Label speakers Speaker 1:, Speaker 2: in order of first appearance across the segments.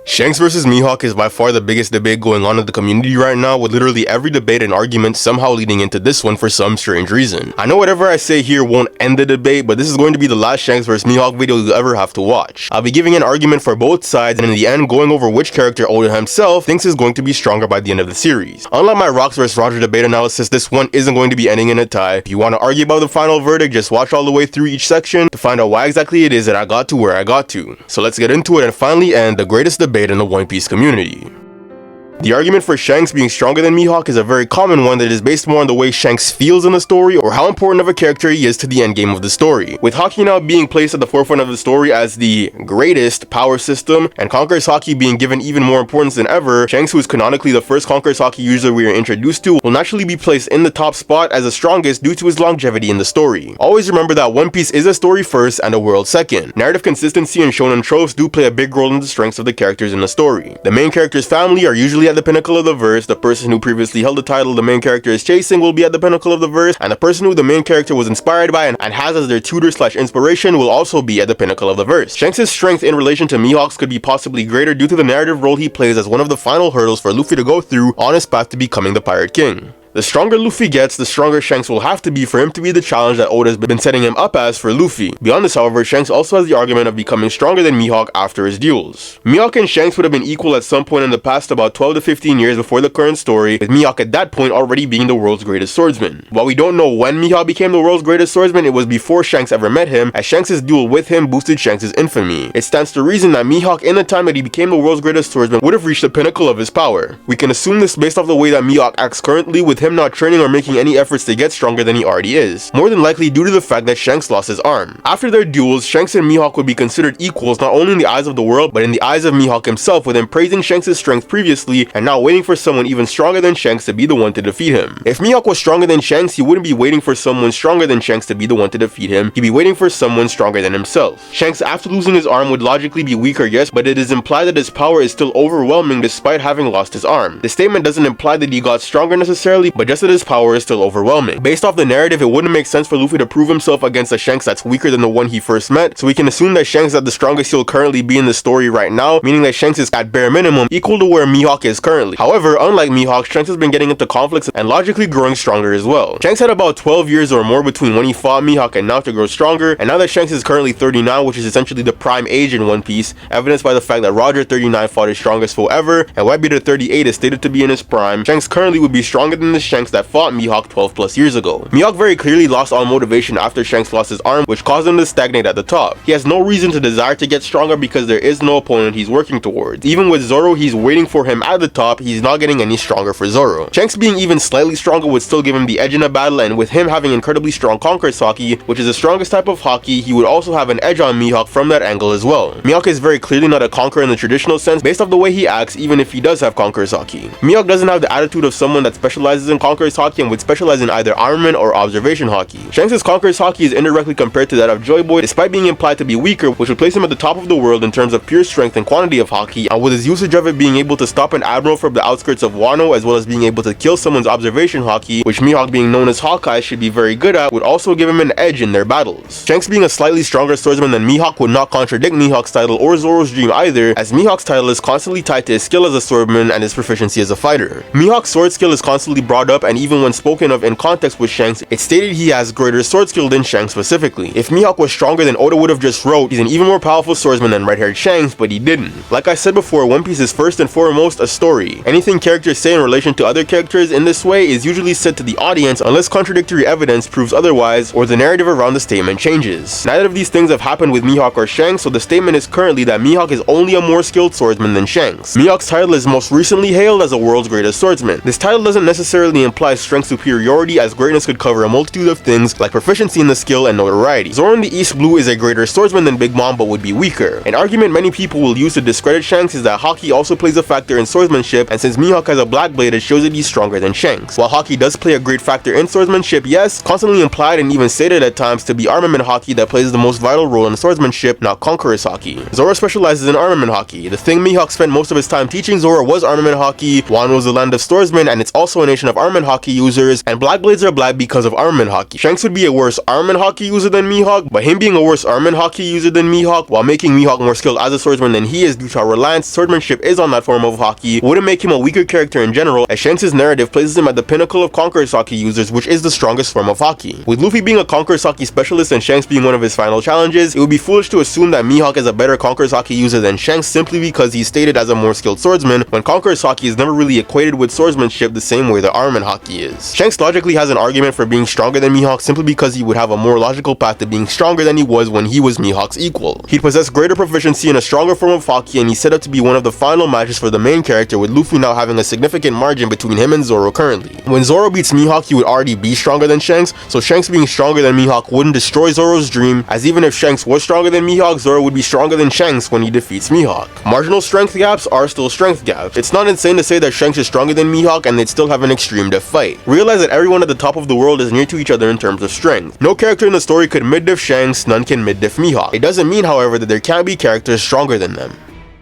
Speaker 1: Shanks vs Mihawk is by far the biggest debate going on in the community right now, with literally every debate and argument somehow leading into this one for some strange reason. I know whatever I say here won't end the debate, but this is going to be the last Shanks vs Mihawk video you'll ever have to watch. I'll be giving an argument for both sides, and in the end going over which character Oda himself thinks is going to be stronger by the end of the series. Unlike my Rocks vs Roger debate analysis, this one isn't going to be ending in a tie. If you want to argue about the final verdict, just watch all the way through each section to find out why exactly it is that I got to where I got to. So let's get into it and finally end the greatest debate in the One Piece community. The argument for Shanks being stronger than Mihawk is a very common one that is based more on the way Shanks feels in the story or how important of a character he is to the endgame of the story. With Haki now being placed at the forefront of the story as the greatest power system and Conqueror's Haki being given even more importance than ever, Shanks, who is canonically the first Conqueror's Haki user we are introduced to, will naturally be placed in the top spot as the strongest due to his longevity in the story. Always remember that One Piece is a story first and a world second. Narrative consistency and shonen tropes do play a big role in the strengths of the characters in the story. The main character's family are usually at the pinnacle of the verse. The person who previously held the title the main character is chasing will be at the pinnacle of the verse, and the person who the main character was inspired by and has as their tutor / inspiration will also be at the pinnacle of the verse. Shanks' strength in relation to Mihawk's could be possibly greater due to the narrative role he plays as one of the final hurdles for Luffy to go through on his path to becoming the Pirate King. The stronger Luffy gets, the stronger Shanks will have to be for him to be the challenge that Oda has been setting him up as for Luffy. Beyond this, however, Shanks also has the argument of becoming stronger than Mihawk after his duels. Mihawk and Shanks would have been equal at some point in the past, about 12 to 15 years before the current story, with Mihawk at that point already being the world's greatest swordsman. While we don't know when Mihawk became the world's greatest swordsman, it was before Shanks ever met him, as Shanks' duel with him boosted Shanks' infamy. It stands to reason that Mihawk, in the time that he became the world's greatest swordsman, would have reached the pinnacle of his power. We can assume this based off the way that Mihawk acts currently, with him not training or making any efforts to get stronger than he already is, more than likely due to the fact that Shanks lost his arm. After their duels, Shanks and Mihawk would be considered equals not only in the eyes of the world, but in the eyes of Mihawk himself, with him praising Shanks' strength previously and now waiting for someone even stronger than Shanks to be the one to defeat him. If Mihawk was stronger than Shanks, he wouldn't be waiting for someone stronger than Shanks to be the one to defeat him, he'd be waiting for someone stronger than himself. Shanks, after losing his arm, would logically be weaker, yes, but it is implied that his power is still overwhelming despite having lost his arm. The statement doesn't imply that he got stronger necessarily, but just that his power is still overwhelming. Based off the narrative, it wouldn't make sense for Luffy to prove himself against a Shanks that's weaker than the one he first met, so we can assume that Shanks is at the strongest he'll currently be in the story right now, meaning that Shanks is at bare minimum equal to where Mihawk is currently. However, unlike Mihawk, Shanks has been getting into conflicts and logically growing stronger as well. Shanks had about 12 years or more between when he fought Mihawk and now to grow stronger, and now that Shanks is currently 39, which is essentially the prime age in One Piece, evidenced by the fact that Roger 39 fought his strongest foe ever, and Whitebeard 38 is stated to be in his prime, Shanks currently would be stronger than the Shanks that fought Mihawk 12 plus years ago. Mihawk very clearly lost all motivation after Shanks lost his arm, which caused him to stagnate at the top. He has no reason to desire to get stronger because there is no opponent he's working towards. Even with Zoro, he's waiting for him at the top, he's not getting any stronger for Zoro. Shanks being even slightly stronger would still give him the edge in a battle, and with him having incredibly strong Conqueror's Haki, which is the strongest type of Haki, he would also have an edge on Mihawk from that angle as well. Mihawk is very clearly not a conqueror in the traditional sense based off the way he acts, even if he does have Conqueror's Haki. Mihawk doesn't have the attitude of someone that specializes in Conqueror's Haki and would specialize in either armament or observation Haki. Shanks' Conqueror's Haki is indirectly compared to that of Joy Boy, despite being implied to be weaker, which would place him at the top of the world in terms of pure strength and quantity of Haki, and with his usage of it being able to stop an admiral from the outskirts of Wano, as well as being able to kill someone's observation Haki, which Mihawk, being known as Hawkeye, should be very good at, would also give him an edge in their battles. Shanks being a slightly stronger swordsman than Mihawk would not contradict Mihawk's title or Zoro's dream either, as Mihawk's title is constantly tied to his skill as a swordsman and his proficiency as a fighter. Mihawk's sword skill is constantly brought up, and even when spoken of in context with Shanks, it's stated he has greater sword skill than Shanks specifically. If Mihawk was stronger, then Oda would have just wrote he's an even more powerful swordsman than red-haired Shanks, but he didn't. Like I said before, One Piece is first and foremost a story. Anything characters say in relation to other characters in this way is usually said to the audience unless contradictory evidence proves otherwise or the narrative around the statement changes. Neither of these things have happened with Mihawk or Shanks, so the statement is currently that Mihawk is only a more skilled swordsman than Shanks. Mihawk's title is most recently hailed as the world's greatest swordsman. This title doesn't necessarily imply strength superiority, as greatness could cover a multitude of things like proficiency in the skill and notoriety. Zoro in the East Blue is a greater swordsman than Big Mom, but would be weaker. An argument many people will use to discredit Shanks is that Haki also plays a factor in swordsmanship, and since Mihawk has a black blade, it shows that he's stronger than Shanks. While Haki does play a great factor in swordsmanship, yes, constantly implied and even stated at times to be armament Haki that plays the most vital role in swordsmanship, not Conqueror's Haki. Zoro specializes in armament Haki. The thing Mihawk spent most of his time teaching Zoro was armament Haki. Wano is the land of swordsmen, and it's also a nation of armament haki users, and black blades are black because of armament haki. Shanks would be a worse armament haki user than Mihawk, but him being a worse armament haki user than Mihawk, while making Mihawk more skilled as a swordsman than he is due to how reliant swordsmanship is on that form of haki, wouldn't make him a weaker character in general, as Shanks' narrative places him at the pinnacle of Conqueror's Haki users, which is the strongest form of haki. With Luffy being a Conqueror's Haki specialist and Shanks being one of his final challenges, it would be foolish to assume that Mihawk is a better Conqueror's Haki user than Shanks simply because he's stated as a more skilled swordsman, when Conqueror's Haki is never really equated with swordsmanship the same way the armament haki is. Shanks logically has an argument for being stronger than Mihawk simply because he would have a more logical path to being stronger than he was when he was Mihawk's equal. He'd possess greater proficiency in a stronger form of haki, and he's set up to be one of the final matches for the main character, with Luffy now having a significant margin between him and Zoro currently. When Zoro beats Mihawk, he would already be stronger than Shanks, so Shanks being stronger than Mihawk wouldn't destroy Zoro's dream, as even if Shanks was stronger than Mihawk, Zoro would be stronger than Shanks when he defeats Mihawk. Marginal strength gaps are still strength gaps. It's not insane to say that Shanks is stronger than Mihawk and they'd still have an extreme diff fight. Realize that everyone at the top of the world is near to each other in terms of strength. No character in the story could mid-diff Shanks, none can mid-diff Mihawk. It doesn't mean, however, that there can't be characters stronger than them.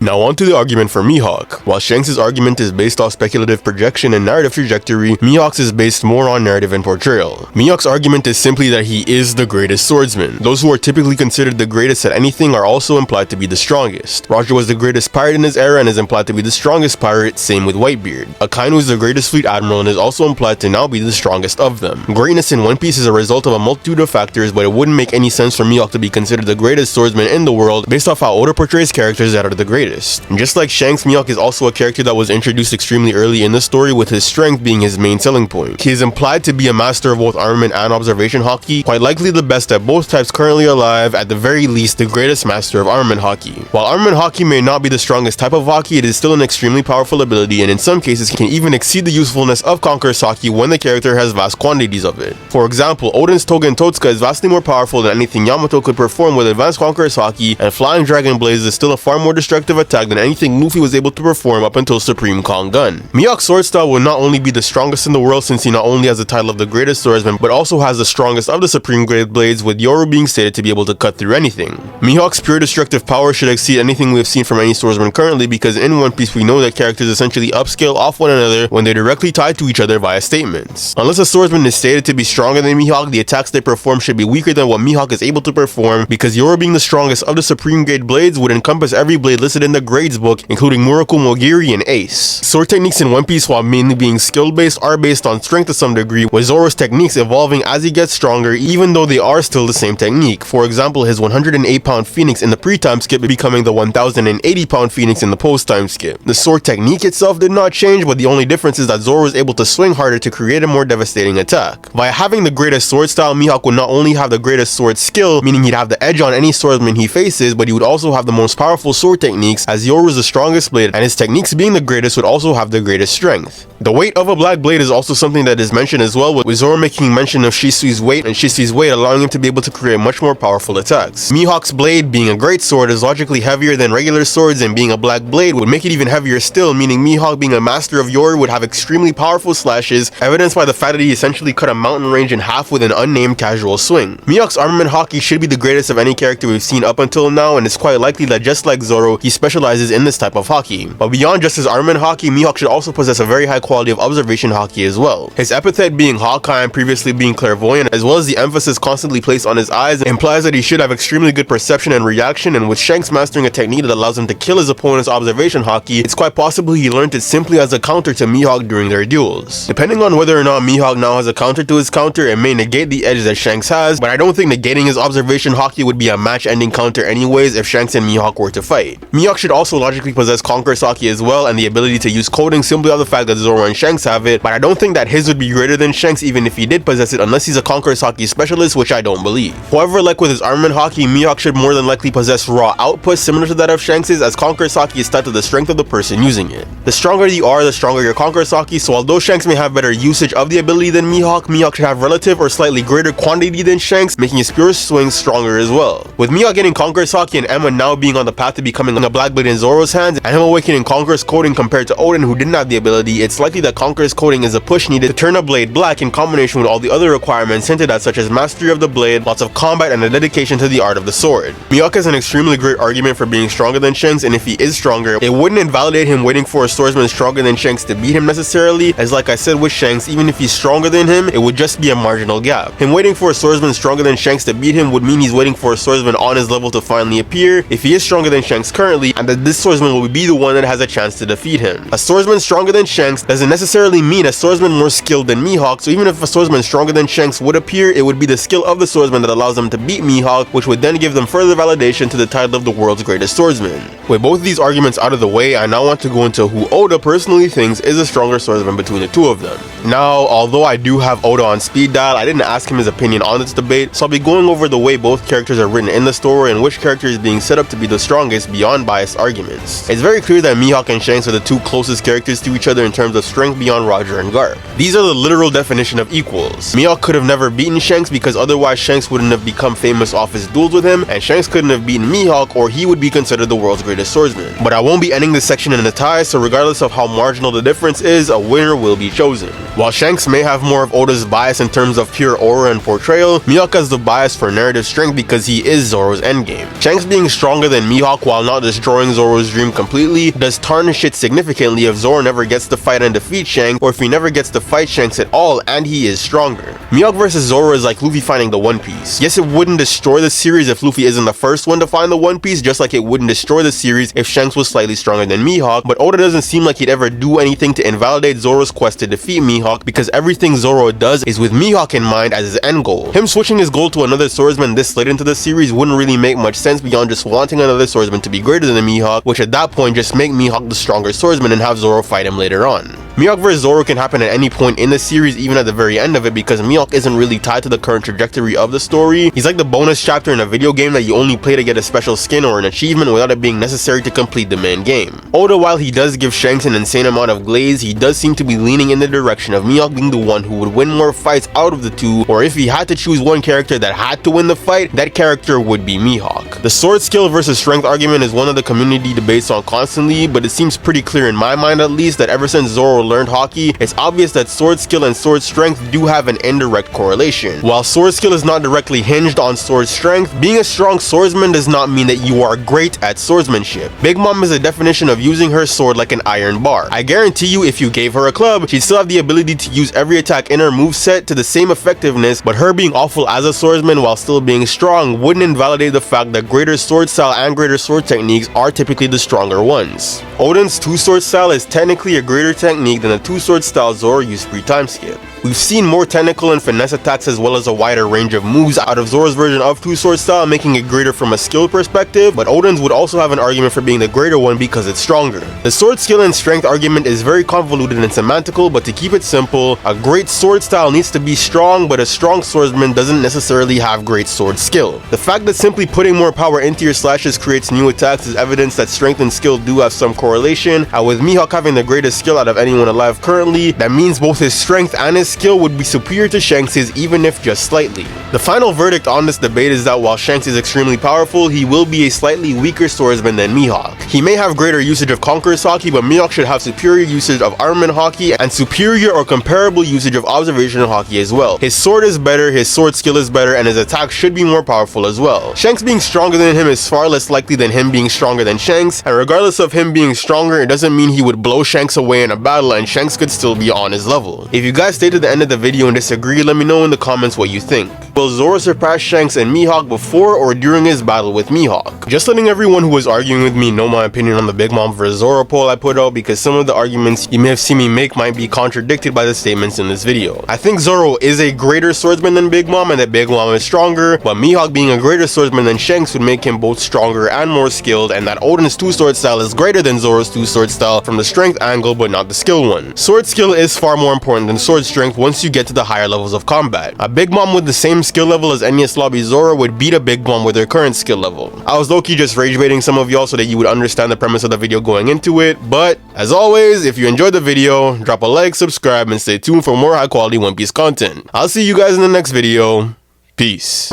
Speaker 1: Now on to the argument for Mihawk. While Shanks' argument is based off speculative projection and narrative trajectory, Mihawk's is based more on narrative and portrayal. Mihawk's argument is simply that he is the greatest swordsman. Those who are typically considered the greatest at anything are also implied to be the strongest. Roger was the greatest pirate in his era and is implied to be the strongest pirate, same with Whitebeard. Akainu is the greatest fleet admiral and is also implied to now be the strongest of them. Greatness in One Piece is a result of a multitude of factors, but it wouldn't make any sense for Mihawk to be considered the greatest swordsman in the world based off how Oda portrays characters that are the greatest. And just like Shanks, Mihawk is also a character that was introduced extremely early in the story, with his strength being his main selling point. He is implied to be a master of both armament and observation haki, quite likely the best at both types currently alive, at the very least the greatest master of armament haki. While armament haki may not be the strongest type of haki, it is still an extremely powerful ability, and in some cases can even exceed the usefulness of Conqueror's Haki when the character has vast quantities of it. For example, Oden's Togen Totsuka is vastly more powerful than anything Yamato could perform with advanced Conqueror's Haki, and Flying Dragon Blaze is still a far more destructive attack than anything Luffy was able to perform up until Supreme Kong Gun. Mihawk's sword style will not only be the strongest in the world, since he not only has the title of the greatest swordsman, but also has the strongest of the supreme grade blades, with Yoru being stated to be able to cut through anything. Mihawk's pure destructive power should exceed anything we have seen from any swordsman currently, because in One Piece we know that characters essentially upscale off one another when they directly tie to each other via statements. Unless a swordsman is stated to be stronger than Mihawk, the attacks they perform should be weaker than what Mihawk is able to perform, because Yoru being the strongest of the supreme grade blades would encompass every blade listed in the grades book, including Muraku, Mogiri, and Ace. Sword techniques in One Piece, while mainly being skill based, are based on strength to some degree, with Zoro's techniques evolving as he gets stronger, even though they are still the same technique. For example, his 108-pound Phoenix in the pre-time skip becoming the 1080-pound Phoenix in the post-time skip. The sword technique itself did not change, but the only difference is that Zoro is able to swing harder to create a more devastating attack. Via having the greatest sword style, Mihawk would not only have the greatest sword skill, meaning he'd have the edge on any swordsman he faces, but he would also have the most powerful sword techniques, as Yoru is the strongest blade, and his techniques being the greatest would also have the greatest strength. The weight of a black blade is also something that is mentioned as well, with Zoro making mention of Shisui's weight, and Shisui's weight allowing him to be able to create much more powerful attacks. Mihawk's blade, being a great sword, is logically heavier than regular swords, and being a black blade would make it even heavier still, meaning Mihawk, being a master of Yoru, would have extremely powerful slashes, evidenced by the fact that he essentially cut a mountain range in half with an unnamed casual swing. Mihawk's armament haki should be the greatest of any character we've seen up until now, and it's quite likely that just like Zoro, he specializes in this type of haki. But beyond just his armament haki, Mihawk should also possess a very high quality of observation haki as well. His epithet being Hawkeye and previously being clairvoyant, as well as the emphasis constantly placed on his eyes, implies that he should have extremely good perception and reaction, and with Shanks mastering a technique that allows him to kill his opponent's observation haki, it's quite possible he learned it simply as a counter to Mihawk during their duels. Depending on whether or not Mihawk now has a counter to his counter, it may negate the edge that Shanks has, but I don't think negating his observation haki would be a match-ending counter anyways if Shanks and Mihawk were to fight. Mihawk should also logically possess Conqueror's Haki as well, and the ability to use coding simply off the fact that Zoro and Shanks have it, but I don't think that his would be greater than Shanks even if he did possess it, unless he's a Conqueror's Haki specialist, which I don't believe. However, like with his armament haki, Mihawk should more than likely possess raw output similar to that of Shanks's, as Conqueror's Haki is tied to the strength of the person using it. The stronger you are, the stronger your Conqueror's Haki, so although Shanks may have better usage of the ability than Mihawk, Mihawk should have relative or slightly greater quantity than Shanks, making his pure swings stronger as well. With Mihawk getting Conqueror's Haki and Emma now being on the path to becoming a black black blade in Zoro's hands and him awakening Conqueror's coating compared to Oden, who didn't have the ability, it's likely that Conqueror's coating is a push needed to turn a blade black in combination with all the other requirements hinted at, such as mastery of the blade, lots of combat, and a dedication to the art of the sword. Mihawk has an extremely great argument for being stronger than Shanks, and if he is stronger, it wouldn't invalidate him waiting for a swordsman stronger than Shanks to beat him necessarily, as like I said with Shanks, even if he's stronger than him, it would just be a marginal gap. Him waiting for a swordsman stronger than Shanks to beat him would mean he's waiting for a swordsman on his level to finally appear if he is stronger than Shanks currently, and that this swordsman will be the one that has a chance to defeat him. A swordsman stronger than Shanks doesn't necessarily mean a swordsman more skilled than Mihawk, so even if a swordsman stronger than Shanks would appear, it would be the skill of the swordsman that allows them to beat Mihawk, which would then give them further validation to the title of the world's greatest swordsman. With both of these arguments out of the way, I now want to go into who Oda personally thinks is a stronger swordsman between the two of them. Now, although I do have Oda on speed dial, I didn't ask him his opinion on this debate, so I'll be going over the way both characters are written in the story and which character is being set up to be the strongest beyond biased arguments. It's very clear that Mihawk and Shanks are the two closest characters to each other in terms of strength beyond Roger and Garp. These are the literal definition of equals. Mihawk could have never beaten Shanks because otherwise Shanks wouldn't have become famous off his duels with him, and Shanks couldn't have beaten Mihawk or he would be considered the world's greatest swordsman. But I won't be ending this section in a tie, so regardless of how marginal the difference is, a winner will be chosen. While Shanks may have more of Oda's bias in terms of pure aura and portrayal, Mihawk has the bias for narrative strength because he is Zoro's endgame. Shanks being stronger than Mihawk while not destroying Zoro's dream completely does tarnish it significantly if Zoro never gets to fight and defeat Shanks, or if he never gets to fight Shanks at all and he is stronger. Mihawk versus Zoro is like Luffy finding the One Piece. Yes, it wouldn't destroy the series if Luffy isn't the first one to find the One Piece, just like it wouldn't destroy the series if Shanks was slightly stronger than Mihawk, but Oda doesn't seem like he'd ever do anything to invalidate Zoro's quest to defeat Mihawk because everything Zoro does is with Mihawk in mind as his end goal. Him switching his goal to another swordsman this late into the series wouldn't really make much sense beyond just wanting another swordsman to be greater than Mihawk, which at that point just make Mihawk the stronger swordsman and have Zoro fight him later on. Mihawk vs Zoro can happen at any point in the series, even at the very end of it, because Mihawk isn't really tied to the current trajectory of the story. He's like the bonus chapter in a video game that you only play to get a special skin or an achievement without it being necessary to complete the main game. Oda, while he does give Shanks an insane amount of glaze, he does seem to be leaning in the direction of Mihawk being the one who would win more fights out of the two, or if he had to choose one character that had to win the fight, that character would be Mihawk. The sword skill versus strength argument is one of the community debates on constantly, but it seems pretty clear in my mind at least that ever since Zoro learned Haki, it's obvious that sword skill and sword strength do have an indirect correlation. While sword skill is not directly hinged on sword strength, being a strong swordsman does not mean that you are great at swordsmanship. Big Mom is a definition of using her sword like an iron bar. I guarantee you if you gave her a club, she'd still have the ability to use every attack in her moveset to the same effectiveness, but her being awful as a swordsman while still being strong wouldn't invalidate the fact that greater sword style and greater sword techniques are typically the stronger ones. Oden's two-sword style is technically a greater technique than the two-sword style Zoro used pre-time skip. We've seen more technical and finesse attacks as well as a wider range of moves out of Zoro's version of two-sword style, making it greater from a skill perspective, but Oden's would also have an argument for being the greater one because it's stronger. The sword skill and strength argument is very convoluted and semantical, but to keep it simple, a great sword style needs to be strong, but a strong swordsman doesn't necessarily have great sword skill. The fact that simply putting more power into your slashes creates new attacks is evidence that strength and skill do have some correlation, and with Mihawk having the greatest skill out of anyone alive currently, that means both his strength and his skill would be superior to Shanks's, even if just slightly. The final verdict on this debate is that while Shanks is extremely powerful, he will be a slightly weaker swordsman than Mihawk. He may have greater usage of Conqueror's Haki, but Mihawk should have superior usage of Armament Haki and superior or comparable usage of Observational Haki as well. His sword is better, his sword skill is better, and his attack should be more powerful as well. Shanks being stronger than him is far less likely than him being stronger than Shanks, and regardless of him being stronger, it doesn't mean he would blow Shanks away in a battle and Shanks could still be on his level. If you guys stay to the end of the video and disagree, let me know in the comments what you think. Will Zoro surpass Shanks and Mihawk before or during his battle with Mihawk? Just letting everyone who was arguing with me know my opinion on the Big Mom vs Zoro poll I put out, because some of the arguments you may have seen me make might be contradicted by the statements in this video. I think Zoro is a greater swordsman than Big Mom and that Big Mom is stronger, but Mihawk being a greater swordsman than Shanks would make him both stronger and more skilled, and that Oden's two-sword style is greater than Zoro's two-sword style from the strength angle but not the skill one. Sword skill is far more important than sword strength once you get to the higher levels of combat. A Big Mom with the same skill level as Enies Lobby Zoro would beat a Big Mom with their current skill level. I was low-key just rage baiting some of y'all so that you would understand the premise of the video going into it, but as always, if you enjoyed the video, drop a like, subscribe, and stay tuned for more high quality One Piece content. I'll see you guys in the next video. Peace.